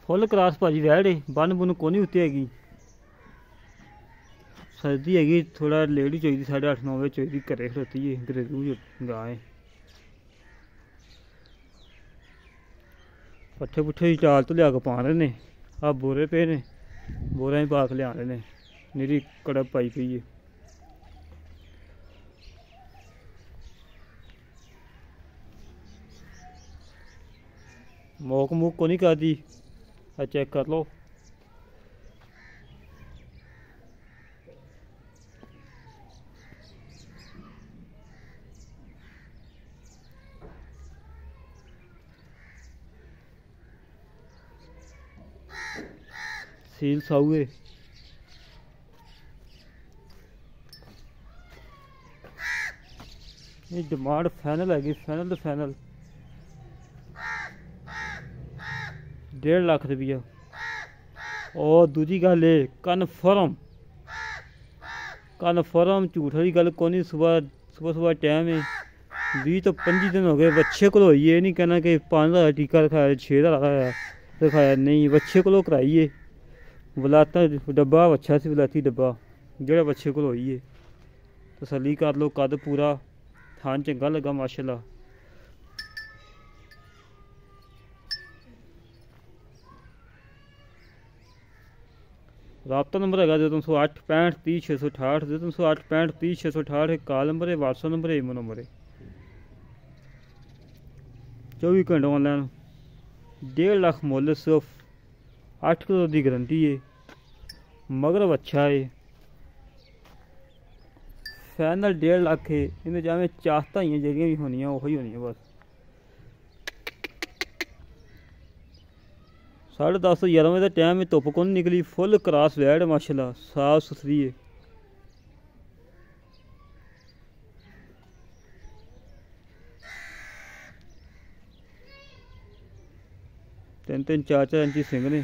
Full cross भाजी वैड़ बन बुन कोनी उत्ते हैगी। सर्दी हैगी थोड़ा लेट ही चाहिए 8:30 9 बजे चाहिए घरे खड़ोती है घरेलू गां है। पट्ठे पुट्ठे चाल तो लिया के पा रहे ने आ बोरे पे ने बोरियां पा के लिया ने निरी कड़प पाई पई है। मोक मूक को नहीं करती चेक कर लो। सील साऊ है। ये डिमांड फाइनल हैगी फाइनल तो फाइनल 1.5 लाख रुपया। और दूजी गल है कन्फर्म झूठ वाली गल कोनी। सुबह टाइम है 20 तो 25 दिन हो गए बच्चे को ये नहीं कहना कि 5 का टीका रखाया 6 का रखाया नहीं बच्चे को कराइए। वलाता डब्बा अच्छा सी वलाती डब्बा जोड़ा बच्चे को होई है तसली कर लो। कद पूरा थान चंगा लगा माशाल्लाह। राबता नंबर है 0308 65 30 668 0308 65 30 668 कॉल नंबर है व्हाट्सएप नंबर है ईमो नंबर है। 24 घंटे ऑनलाइन 1.5 लाख मुल सिर्फ 8 किलो की गारंटी है। मगर अच्छा है फाइनल 1.5 लाख है। इन्हें चाहे चाहता ही जगह भी होनी वही होनी है बस। 10:30 11 बजे का टाइम है धुप को नहीं निकली फुल क्रास वैड़ माशाल्लाह साफ सुथरी है। 3-3 4-4 इंची सिंग ने।